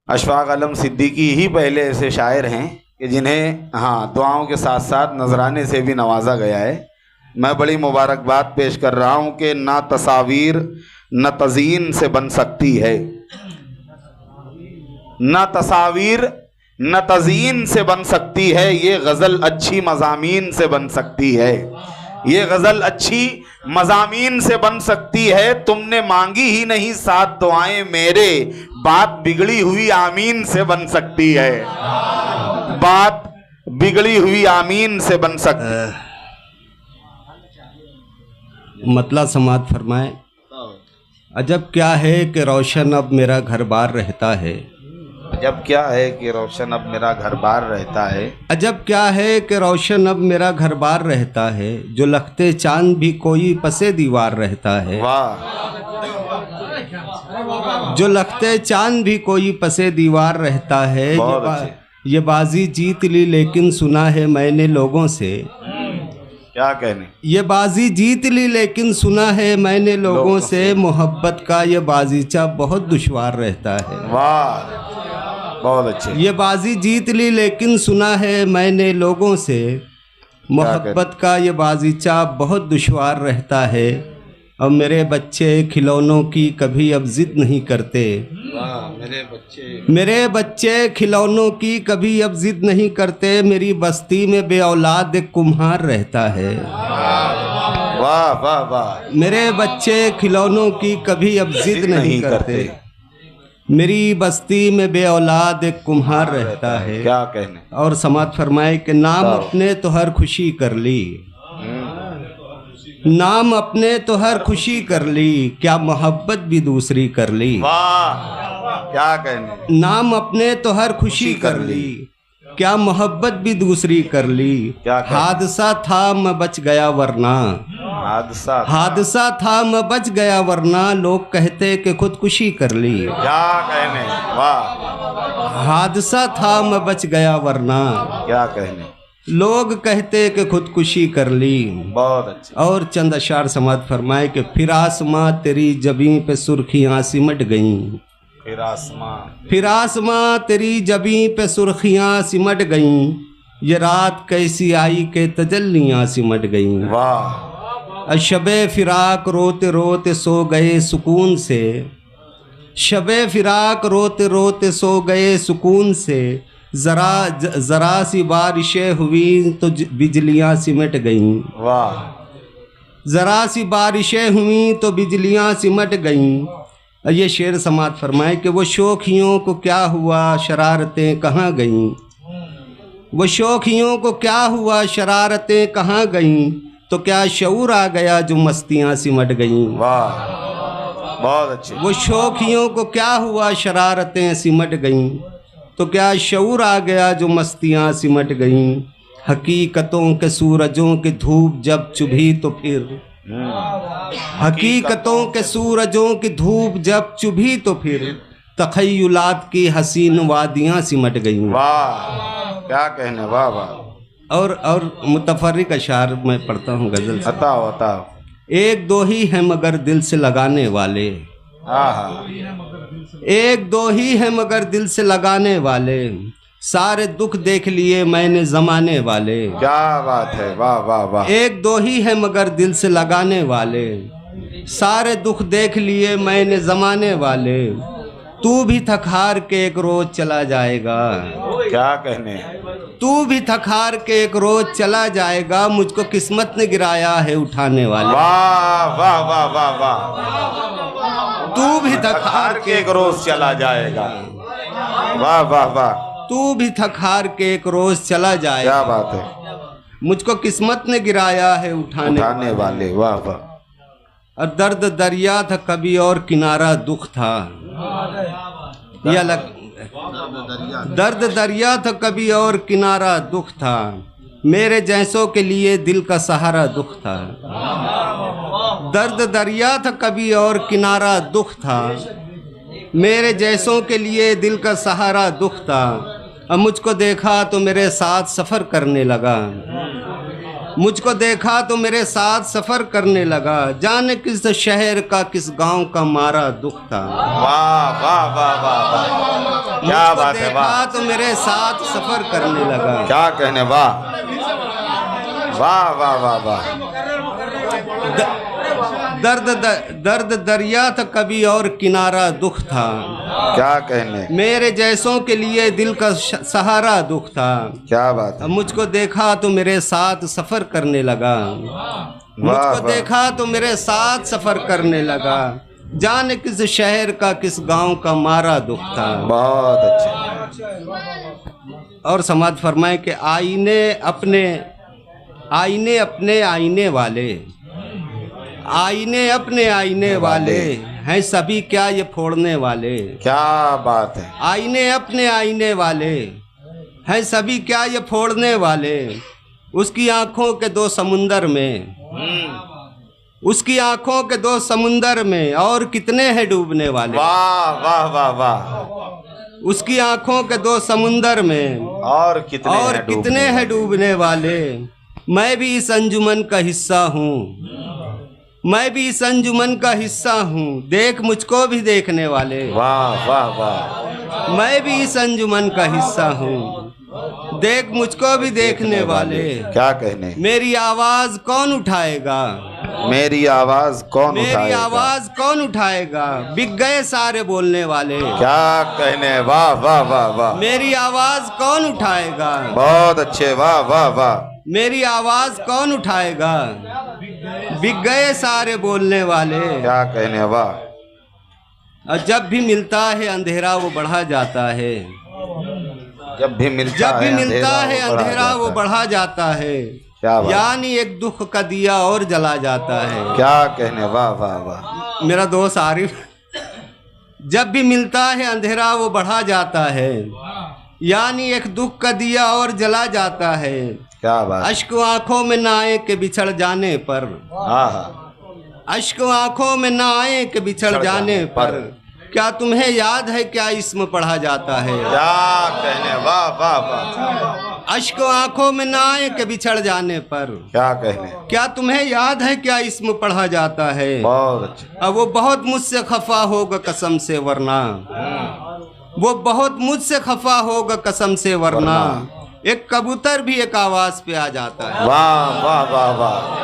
अशफाक आलम सिद्दीकी ही पहले ऐसे शायर हैं कि जिन्हें दुआओं के साथ साथ नजराने से भी नवाजा गया है। मैं बड़ी मुबारकबाद पेश कर रहा हूँ कि ना तस्वीर न तज़ीन से बन सकती है, ना तस्वीर न तज़ीन से बन सकती है, ये गज़ल अच्छी मज़ामीन से बन सकती है, ये गज़ल अच्छी मज़ामीन से बन सकती है। तुमने मांगी ही नहीं साथ दुआएं मेरे, बात बिगड़ी हुई आमीन से बन सकती है, बात बिगड़ी हुई आमीन से बन सकती है। मतला समात फरमाए। अजब क्या है कि रोशन अब मेरा घर बार रहता है, अजब क्या है कि रोशन अब मेरा घर बार रहता है, अजब क्या है कि रोशन अब मेरा घर बार रहता है, जो लखते चांद भी कोई पसे दीवार रहता है। वाह, जो लखते चांद भी कोई पसे दीवार रहता है। ये बाजी जीत ली लेकिन सुना है मैंने लोगों से, क्या कहने, ये बाजी जीत ली लेकिन सुना है मैंने लोगों से, मोहब्बत का ये बाजीचा बहुत दुश्वार रहता है। वाह, बहुत अच्छे। ये बाजी जीत ली लेकिन सुना है मैंने लोगों से, मोहब्बत का ये बाजीचा बहुत दुश्वार रहता है। अब मेरे बच्चे खिलौनों की कभी अब जिद नहीं करते, मेरे बच्चे खिलौनों की कभी अब जिद नहीं करते, मेरी बस्ती में बे औलाद एक कुम्हार रहता है। वाह वाह वाह, मेरे बच्चे खिलौनों की कभी अब जिद नहीं करते, मेरी बस्ती में बे औलाद एक कुम्हार रहता है। क्या कहने। और समात फरमाए कि नाम अपने तो हर खुशी कर ली, नाम अपने तो हर खुशी कर ली, क्या मोहब्बत भी दूसरी कर ली। वाह, क्या कहने। नाम अपने तो हर खुशी कर ली, क्या मोहब्बत भी दूसरी कर ली। हादसा था मैं बच गया वरना, हादसा था मैं बच गया वरना, लोग कहते कि खुदकुशी कर ली। क्या कहने। वाह, हादसा था मैं बच गया वरना, क्या कहने, लोग कहते कि खुदकुशी कर ली। बहुत अच्छे। और चंद अशार समात फरमाए कि फिर आसमां तेरी जबीं पे सुर्खियां सिमट गईं, फिर आसमां तेरी जबीं पे सुर्खियां सिमट गईं, ये रात कैसी आई के तजल्लियां सिमट गईं। वाह, शबे फिराक रोते रोते सो गए सुकून से, शबे फिराक रोते रोते सो गए सुकून से, जरा सी बारिशें हुई तो बिजलियां सिमट गईं। वाह, जरा सी बारिशें हुई तो बिजलियां सिमट गईं। ये शेर समात फरमाए कि वो शौखियों को क्या हुआ शरारतें कहाँ गईं, वो शौखियों को क्या हुआ शरारतें कहाँ गईं, तो क्या शऊर आ गया जो मस्तियाँ सिमट गईं। वाह, बहुत अच्छे। वो शौखियों को क्या हुआ शरारतें सिमट गईं, तो क्या शऊर आ गया जो मस्तियाँ सिमट गईं। हकीकतों के सूरजों की धूप जब चुभी तो फिर, हकीकतों के सूरजों की धूप जब चुभी तो फिर, तखय्युलात की हसीन वादियाँ सिमट गईं। वाह, क्या कहने। वाह वाह। और मुतफर्रिक अशार मैं पढ़ता हूँ गजल। बताओ बताओ। एक दो ही है मगर दिल से लगाने वाले, एक दो ही है मगर दिल से लगाने वाले, सारे दुख देख लिए मैंने जमाने वाले। क्या बात है। वाह वाह वाह। एक दो ही है मगर दिल से लगाने वाले, सारे दुख देख लिए मैंने जमाने वाले, तू भी थक हार के एक रोज चला जाएगा। क्या कहने। तू भी थक हार के एक रोज चला जाएगा, मुझको किस्मत ने गिराया है उठाने वाले। वाह वाह वाह वाह वाह। तू भी थक हार के एक रोज चला जाएगा। वाह वाह वाह। तू भी थक हार के एक रोज चला जाएगा। क्या बात है। मुझको किस्मत ने गिराया है उठाने वाले। वाह वाह। और दर्द दरिया था कभी और किनारा दुख था, यह अलग। दर्द दरिया था कभी और किनारा दुख था, मेरे जैसों के लिए दिल का सहारा दुख था। दर्द दरिया था कभी और किनारा दुख था, मेरे जैसों के लिए दिल का सहारा दुख था। अब मुझको देखा तो मेरे साथ सफ़र करने लगा, मुझको देखा तो मेरे साथ सफर करने लगा, जाने किस शहर का किस गांव का मारा दुख था। वाह वाह वाह वाह वाह, क्या मुझको बात है, देखा वाह, तो मेरे साथ सफर करने लगा। क्या कहने, वाह वाह वाह वाह वाह। दर्द दरिया था कभी और किनारा दुख था। क्या कहने, मेरे जैसों के लिए दिल का सहारा दुख था। क्या बात है, अब मुझको देखा तो मेरे साथ सफर करने लगा। वाह मुझको वाह, देखा तो मेरे साथ सफर करने लगा, जाने किस शहर का किस गांव का मारा दुख था। बहुत अच्छे। और समाज फरमाए कि आईने अपने आईने वाले, आईने अपने आईने वाले हैं सभी क्या ये फोड़ने वाले। क्या बात है, आईने अपने आईने वाले हैं सभी क्या ये फोड़ने वाले। उसकी आंखों के दो समुंदर में, उसकी आंखों के दो समुंदर में और कितने हैं डूबने वाले। वाह वाह वाह वाह। उसकी आंखों के दो समुंदर में और कितने हैं डूबने वाले। मैं भी इस अंजुमन का हिस्सा हूँ, मैं भी इस अंजुमन का हिस्सा हूँ, देख मुझको भी देखने वाले। वाह वाह वाह। मैं भी इस अंजुमन का हिस्सा हूँ, देख मुझको भी देखने वाले। क्या कहने, मेरी आवाज कौन उठाएगा, मेरी आवाज कौन मेरी उठाएगा, आवाज कौन उठाएगा, बिक गए सारे बोलने वाले। क्या कहने, वाह वाह वाह वाह। मेरी आवाज कौन उठाएगा, बहुत अच्छे, वाह वाह वाह। मेरी आवाज कौन उठाएगा, बिक गए सारे बोलने वाले। क्या कहने, वाह। और जब भी मिलता है अंधेरा वो बढ़ा जाता है, जब भी मिलता है अंधेरा वो बढ़ा जाता है। क्या बात, यानी एक दुख का दिया और जला जाता है। क्या कहने, वाह वाह वाह। मेरा दोस्त आरिफ, जब भी मिलता है अंधेरा वो बढ़ा जाता है, यानी एक दुख का दिया और जला जाता है। क्या बात, अश्क आंखों में ना आए के बिछड़ जाने पर, अश्क आंखों में ना आए के बिछड़ जाने पर, क्या तुम्हें याद है क्या इसमें पढ़ा जाता है। क्या कहने, वाह वाह वाह। अश्क आंखों में ना आए के बिछड़ जाने पर, क्या कहने, क्या तुम्हें याद है क्या इसमें पढ़ा जाता है। बहुत अच्छे। अब वो बहुत मुझसे खफा होगा कसम से वरना, वो बहुत मुझसे खफा होगा कसम से वरना, एक कबूतर भी एक आवाज पे आ जाता है। वाह वाह वाह वाह।